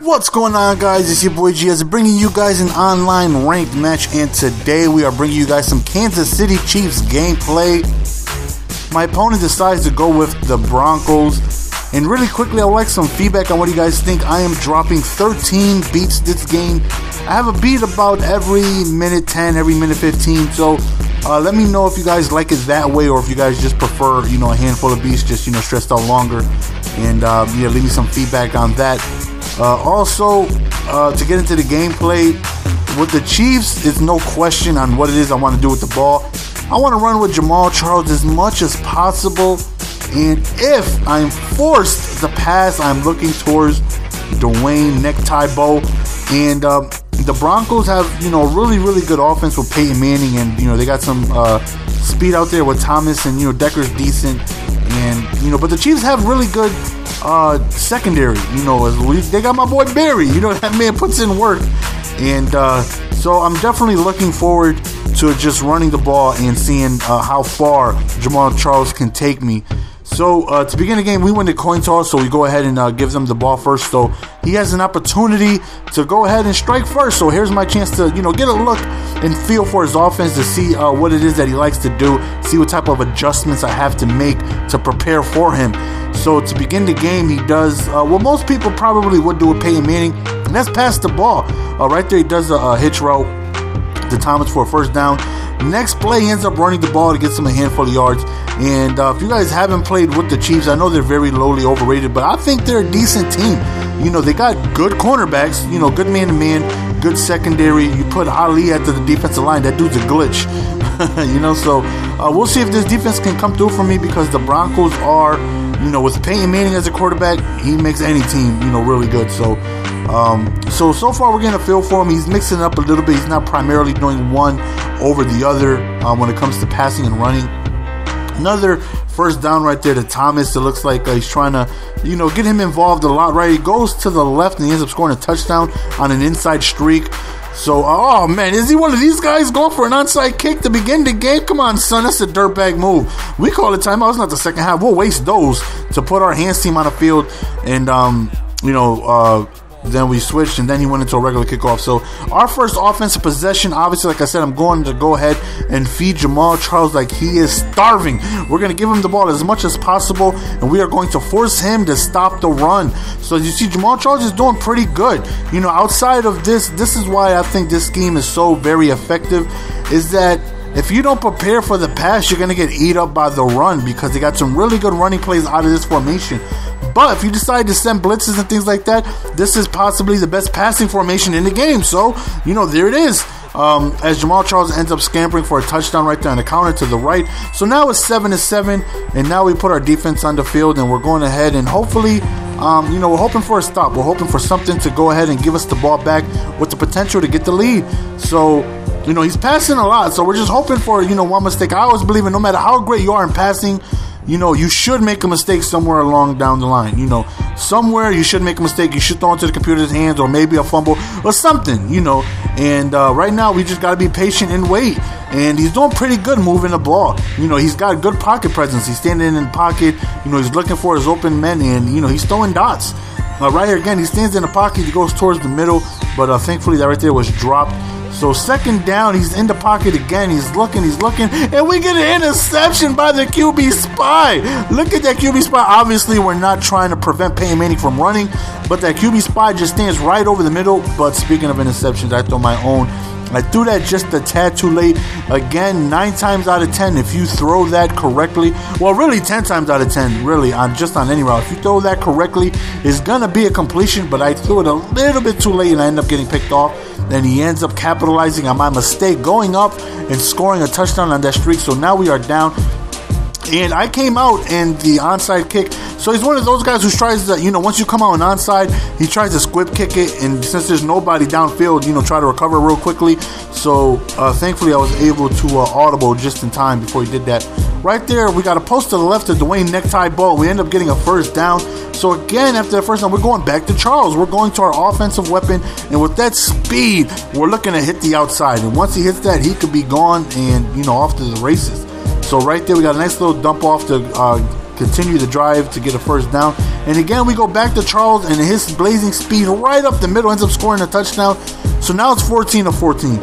What's going on, guys? It's your boy GS bringing you guys an online ranked match, and today we are bringing you guys some Kansas City Chiefs gameplay. My opponent decides to go with the Broncos, and really quickly I would like some feedback on what you guys think. I am dropping 13 beats this game. I have a beat about every minute 10, every minute 15, so let me know if you guys like it that way, or if you guys just prefer, a handful of beats, just, stressed out longer. And yeah, leave me some feedback on that. Also, to get into the gameplay, with the Chiefs, it's no question on what it is I want to do with the ball. I want to run with Jamaal Charles as much as possible, and if I'm forced to pass, I'm looking towards DeWHEN necktie bow. And the Broncos have, really good offense with Peyton Manning, and they got some speed out there with Thomas, and Decker's decent, and but the Chiefs have really good secondary. They got my boy Barry. That man puts in work, and so I'm definitely looking forward to just running the ball and seeing how far Jamaal Charles can take me. So to begin the game, we win the coin toss, so we go ahead and give them the ball first. So he has an opportunity to go ahead and strike first. So here's my chance to, get a look and feel for his offense, to see what it is that he likes to do, see what type of adjustments I have to make to prepare for him. So to begin the game, he does what most people probably would do with Peyton Manning, and that's pass the ball. Right there, he does a hitch route to Thomas for a first down. Next play, he ends up running the ball to get him a handful of yards. And if you guys haven't played with the Chiefs, I know they're very lowly overrated, but I think they're a decent team. They got good cornerbacks, good man-to-man, good secondary. You put Ali at the defensive line, that dude's a glitch. So we'll see if this defense can come through for me, because the Broncos are, with Peyton Manning as a quarterback, he makes any team, really good. So so far we're getting a feel for him. He's mixing it up a little bit. He's not primarily doing one over the other when it comes to passing and running. Another first down right there to Thomas. It looks like he's trying to, get him involved a lot, right? He goes to the left and he ends up scoring a touchdown on an inside streak. So, oh man, is he one of these guys going for an onside kick to begin the game? Come on, son, that's a dirtbag move. We call it timeout. It's not the second half. We'll waste those to put our hands team on the field, and then we switched, and then he went into a regular kickoff. So our first offensive possession, obviously, like I said, I'm going to go ahead and feed Jamaal Charles like he is starving. We're going to give him the ball as much as possible, and we are going to force him to stop the run. So as you see, Jamaal Charles is doing pretty good. Outside of this is why I think this scheme is so very effective, is that if you don't prepare for the pass, you're going to get eat up by the run, because they got some really good running plays out of this formation. But if you decide to send blitzes and things like that, this is possibly the best passing formation in the game. So, there it is. As Jamaal Charles ends up scampering for a touchdown right there on the counter to the right. So now it's 7-7, and now we put our defense on the field, and we're going ahead and hopefully, we're hoping for a stop. We're hoping for something to go ahead and give us the ball back with the potential to get the lead. So, he's passing a lot, so we're just hoping for, one mistake. I always believe in, no matter how great you are in passing, you should make a mistake somewhere along down the line. Somewhere you should make a mistake. You should throw into the computer's hands, or maybe a fumble or something, And right now we just got to be patient and wait. And he's doing pretty good moving the ball. He's got good pocket presence. He's standing in the pocket. He's looking for his open men, and, he's throwing dots. Right here again, he stands in the pocket. He goes towards the middle, but thankfully that right there was dropped. So second down, he's in the pocket again. He's looking, and we get an interception by the QB spy. Look at that QB spy. Obviously, we're not trying to prevent Peyton Manning from running, but that QB spy just stands right over the middle. But speaking of interceptions, I throw my own. I threw that just a tad too late. Again, 9 times out of 10, if you throw that correctly, well, really 10 times out of 10, really, on any route, if you throw that correctly, it's going to be a completion, but I threw it a little bit too late, and I end up getting picked off. Then he ends up capitalizing on my mistake, going up and scoring a touchdown on that streak. So now we are down. And I came out in the onside kick. So he's one of those guys who tries to, once you come out on onside, he tries to squib kick it. And since there's nobody downfield, try to recover real quickly. So thankfully I was able to audible just in time before he did that. Right there, we got a post to the left of DeWHEN necktie ball. We end up getting a first down. So again, after the first down, we're going back to Charles. We're going to our offensive weapon. And with that speed, we're looking to hit the outside. And once he hits that, he could be gone and, off to the races. So right there, we got a nice little dump off to continue the drive to get a first down. And again, we go back to Charles, and his blazing speed right up the middle ends up scoring a touchdown. So now it's 14-14.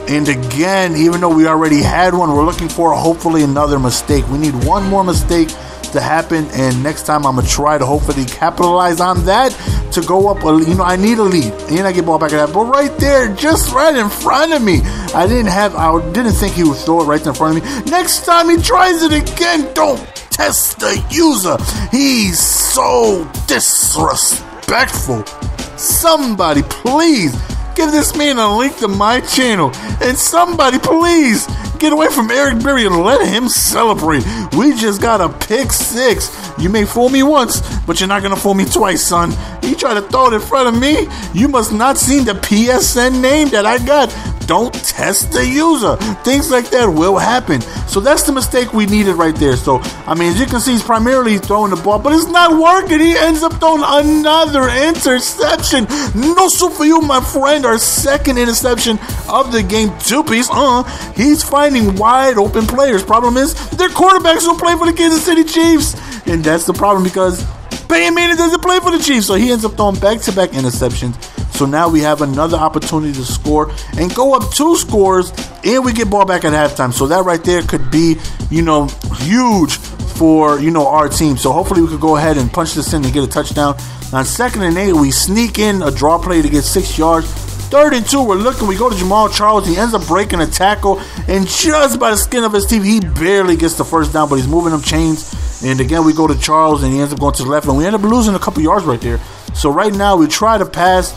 And again, even though we already had one, we're looking for hopefully another mistake. We need one more mistake to happen, and next time I'm gonna try to hopefully capitalize on that to go up. I need a lead, and I get ball back at that. But right there, just right in front of me, I didn't think he would throw it right in front of me. Next time he tries it again, don't test the user. He's so disrespectful. Somebody please give this man a link to my channel, and somebody please get away from Eric Berry and let him celebrate. We just got a pick 6. You may fool me once, but you're not going to fool me twice, son. You try to throw it in front of me, you must not seen the PSN name that I got. Don't test the user. Things like that will happen. So that's the mistake we needed right there. So, as you can see, he's primarily throwing the ball, but it's not working. He ends up throwing another interception. No soup for you, my friend. Our second interception of the game. 2-piece. He's finding wide open players. Problem is, their quarterbacks don't play for the Kansas City Chiefs. And that's the problem, because Peyton Manning doesn't play for the Chiefs. So he ends up throwing back-to-back interceptions. So now we have another opportunity to score and go up 2 scores, and we get ball back at halftime. So that right there could be, huge for, our team. So hopefully we could go ahead and punch this in and get a touchdown. On 2nd and 8, we sneak in a draw play to get 6 yards. 3rd and 2, we're looking. We go to Jamal Charles. He ends up breaking a tackle, and just by the skin of his teeth, he barely gets the first down, but he's moving them chains. And again, we go to Charles, and he ends up going to the left, and we end up losing a couple yards right there. So right now, we try to pass.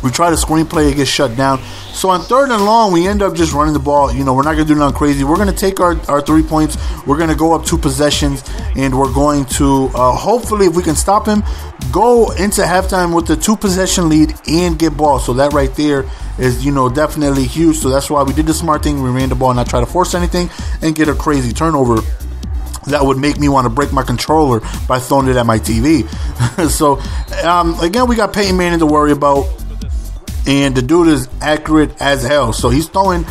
We try to screenplay, it gets shut down. So on 3rd and long, we end up just running the ball. We're not going to do nothing crazy. We're going to take our 3 points. We're going to go up 2 possessions, and we're going to, hopefully, if we can stop him, go into halftime with the 2-possession lead and get ball. So that right there is, definitely huge. So that's why we did the smart thing. We ran the ball and not try to force anything and get a crazy turnover that would make me want to break my controller by throwing it at my TV. So, again, we got Peyton Manning to worry about. And the dude is accurate as hell. So he's throwing,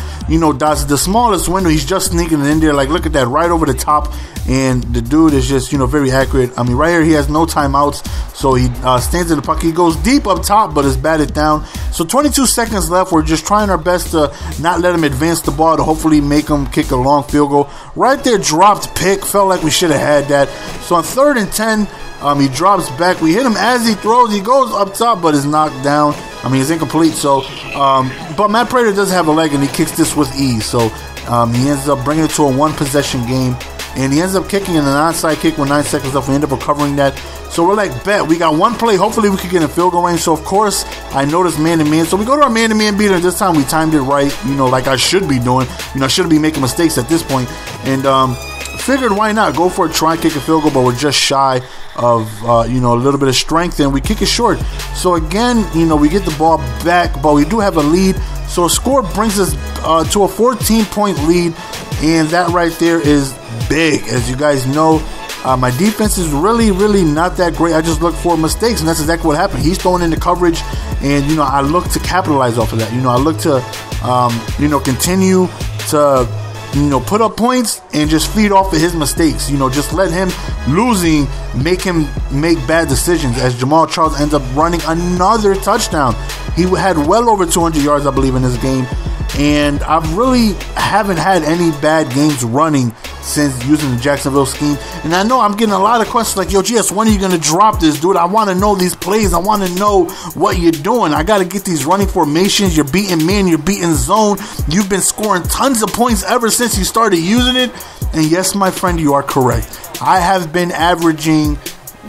dots. The smallest window, he's just sneaking it in there. Like, look at that, right over the top. And the dude is just, very accurate. Right here, he has no timeouts. So he stands in the pocket. He goes deep up top, but is batted down. So 22 seconds left. We're just trying our best to not let him advance the ball, to hopefully make him kick a long field goal. Right there, dropped pick. Felt like we should have had that. So on 3rd and 10, he drops back. We hit him as he throws. He goes up top, but is knocked down. He's incomplete. So, but Matt Prater does have a leg, and he kicks this with ease. So, he ends up bringing it to a 1-possession game, and he ends up kicking in an onside kick with 9 seconds left. We end up recovering that. So we're like, bet, we got 1 play. Hopefully we could get in field goal range. So of course I noticed man-to-man. So we go to our man-to-man beater, and this time we timed it right, like I should be doing. I shouldn't be making mistakes at this point. And figured why not go for a try, kick a field goal, but we're just shy of a little bit of strength, and we kick it short. So again, we get the ball back, but we do have a lead. So a score brings us to a 14-point lead, and that right there is big. As you guys know, my defense is really, really not that great. I just look for mistakes, and that's exactly what happened. He's throwing into coverage, and I look to capitalize off of that. I look to continue to put up points and just feed off of his mistakes. Just let him losing make him make bad decisions, as Jamal Charles ends up running another touchdown. He had well over 200 yards, I believe, in this game. And I really haven't had any bad games running since using the Jacksonville scheme. And I know I'm getting a lot of questions like, yo, GS, when are you going to drop this, dude? I want to know these plays. I want to know what you're doing. I got to get these running formations. You're beating man. You're beating zone. You've been scoring tons of points ever since you started using it. And yes, my friend, you are correct. I have been averaging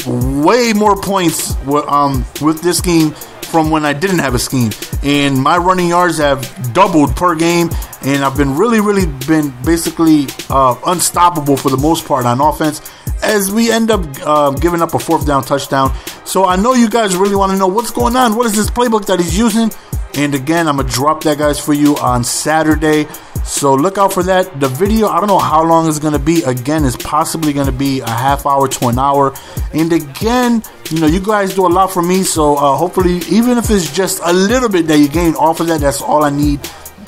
way more points with this scheme from when I didn't have a scheme, and my running yards have doubled per game, and I've been really been basically unstoppable for the most part on offense, as we end up giving up a 4th down touchdown. So I know you guys really want to know what's going on. What is this playbook that he's using? And again, I'm going to drop that, guys, for you on Saturday. So look out for that. The video, I don't know how long it's going to be. Again, it's possibly going to be a half hour to an hour. And again, you guys do a lot for me. So hopefully, even if it's just a little bit that you gain off of that, that's all I need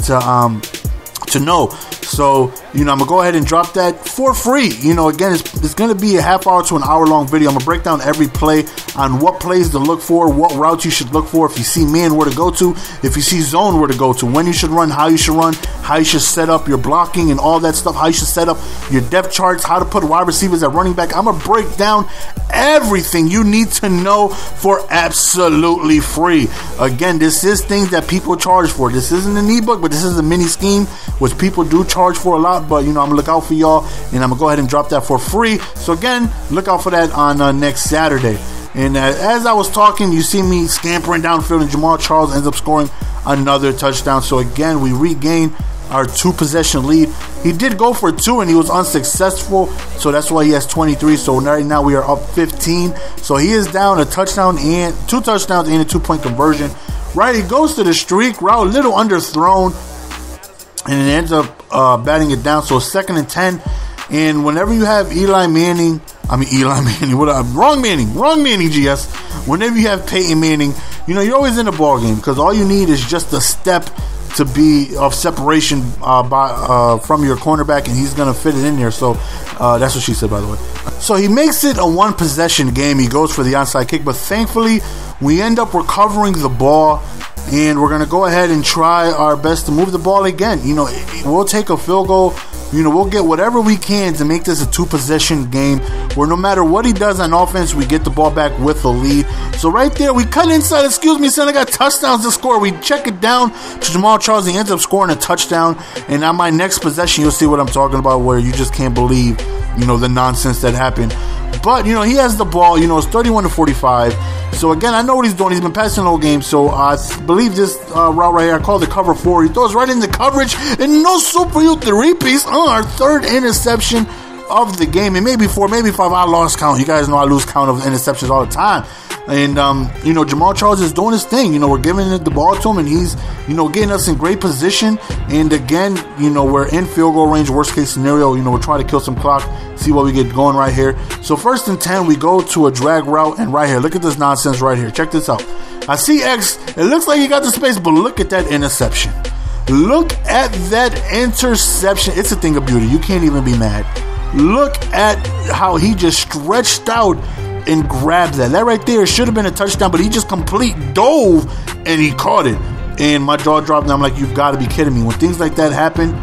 to know. So, I'm going to go ahead and drop that for free. Again, it's going to be a half hour to an hour long video. I'm going to break down every play on what plays to look for, what routes you should look for, if you see man, where to go to, if you see zone, where to go to, when you should run, how you should set up your blocking and all that stuff, how you should set up your depth charts, how to put wide receivers at running back. I'm going to break down everything you need to know for absolutely free. Again, this is things that people charge for. This isn't an ebook, but this is a mini scheme, which people do charge for a lot. But, I'm going to look out for y'all, and I'm going to go ahead and drop that for free. So, again, look out for that on next Saturday. And as I was talking, you see me scampering downfield, and Jamaal Charles ends up scoring another touchdown. So, again, we regain our 2-possession lead. He did go for 2 and he was unsuccessful, so that's why he has 23. So right now we are up 15. So he is down a touchdown and 2 touchdowns and a 2-point conversion. Right, he goes to the streak route, a little underthrown, and it ends up batting it down. So 2nd and 10. And whenever you have wrong Manning, GS. Whenever you have Peyton Manning, you're always in the ball game, because all you need is just a step to be of separation from your cornerback, and he's going to fit it in there. So that's what she said, by the way. So he makes it a 1-possession game. He goes for the onside kick, but thankfully we end up recovering the ball, and we're going to go ahead and try our best to move the ball again. We'll take a field goal. We'll get whatever we can to make this a 2-possession game, where no matter what he does on offense, we get the ball back with the lead. So right there, we cut inside. Excuse me, son. I got touchdowns to score. We check it down to Jamaal Charles. He ends up scoring a touchdown. And on my next possession, you'll see what I'm talking about, where you just can't believe, the nonsense that happened. But, he has the ball. It's 31-45. So, again, I know what he's doing. He's been passing the whole game. So, I believe this route right here, I call it cover 4. He throws right into coverage. And no super you 3-piece. Our 3rd interception of the game. And maybe 4, maybe 5. I lost count. You guys know I lose count of interceptions all the time. And, Jamaal Charles is doing his thing. We're giving the ball to him, and he's, getting us in great position. And, again, we're in field goal range, worst case scenario. We're trying to kill some clock, see what we get going right here. So 1st and 10, we go to a drag route, and right here, look at this nonsense right here. Check this out. I see X. It looks like he got the space, but look at that interception. Look at that interception. It's a thing of beauty. You can't even be mad. Look at how he just stretched out and grabbed that. That right there should have been a touchdown, but he just complete dove and he caught it. And my jaw dropped, and I'm like, you've got to be kidding me. When things like that happen,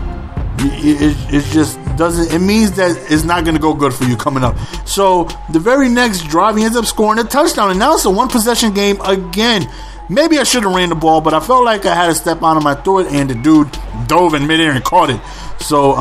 it just doesn't, it means that it's not going to go good for you coming up. So the very next drive, he ends up scoring a touchdown, and now it's a 1-possession game again. Maybe I should have ran the ball, but I felt like I had a step on him. I threw it, and the dude dove in midair and caught it. So,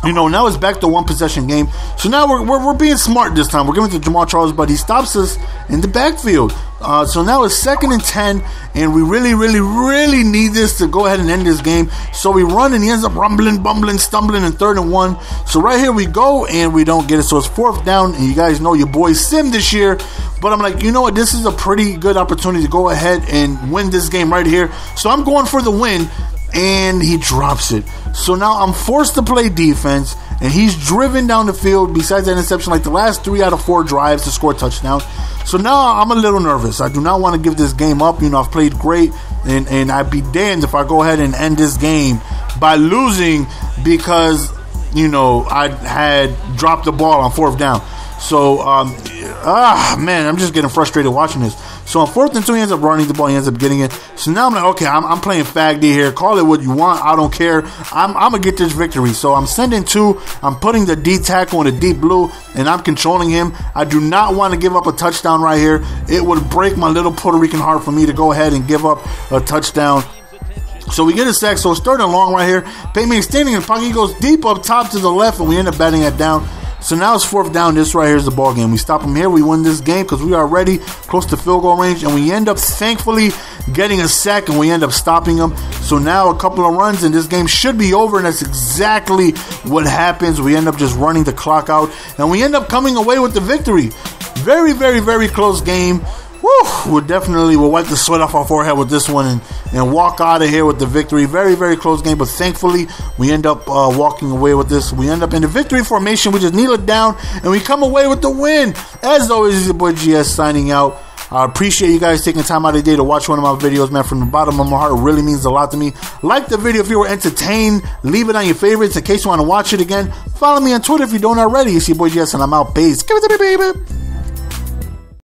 now it's back to 1-possession game. So now we're being smart this time. We're giving it to Jamaal Charles, but he stops us in the backfield. So now it's 2nd and 10, and we really, really, really need this to go ahead and end this game. So we run, and he ends up rumbling, bumbling, stumbling in 3rd and 1. So right here we go, and we don't get it. So it's 4th down, and you guys know your boy Sim this year. But I'm like, you know what? This is a pretty good opportunity to go ahead and win this game right here. So I'm going for the win. And he drops it. So now I'm forced to play defense, and he's driven down the field, besides that interception, like the last 3 out of 4 drives to score a touchdown. So now I'm a little nervous. I do not want to give this game up. I've played great, and I'd be damned if I go ahead and end this game by losing because, I had dropped the ball on 4th down. So, man, I'm just getting frustrated watching this. So on 4th and 2, he ends up running the ball. He ends up getting it. So now I'm like, okay, I'm playing Fag D here. Call it what you want. I don't care. I'm going to get this victory. So I'm sending 2. I'm putting the D tackle in the deep blue, and I'm controlling him. I do not want to give up a touchdown right here. It would break my little Puerto Rican heart for me to go ahead and give up a touchdown. So we get a sack. So it's 3rd and long right here. Payman standing in the pocket. He goes deep up top to the left, and we end up batting it down. So now it's 4th down. This right here is the ball game. We stop him here. We win this game because we are already close to field goal range. And we end up, thankfully, getting a sack, and we end up stopping him. So now a couple of runs, and this game should be over. And that's exactly what happens. We end up just running the clock out. And we end up coming away with the victory. Very, very, very close game. Woo! We'll wipe the sweat off our forehead with this one and walk out of here with the victory. Very, very close game, but thankfully we end up walking away with this. We end up in the victory formation. We just kneel it down, and we come away with the win. As always, it's your boy GS signing out. I appreciate you guys taking time out of the day to watch one of my videos, man. From the bottom of my heart, it really means a lot to me. Like the video if you were entertained. Leave it on your favorites in case you want to watch it again. Follow me on Twitter if you don't already. It's your boy GS, and I'm out. Peace. Give it to me, baby.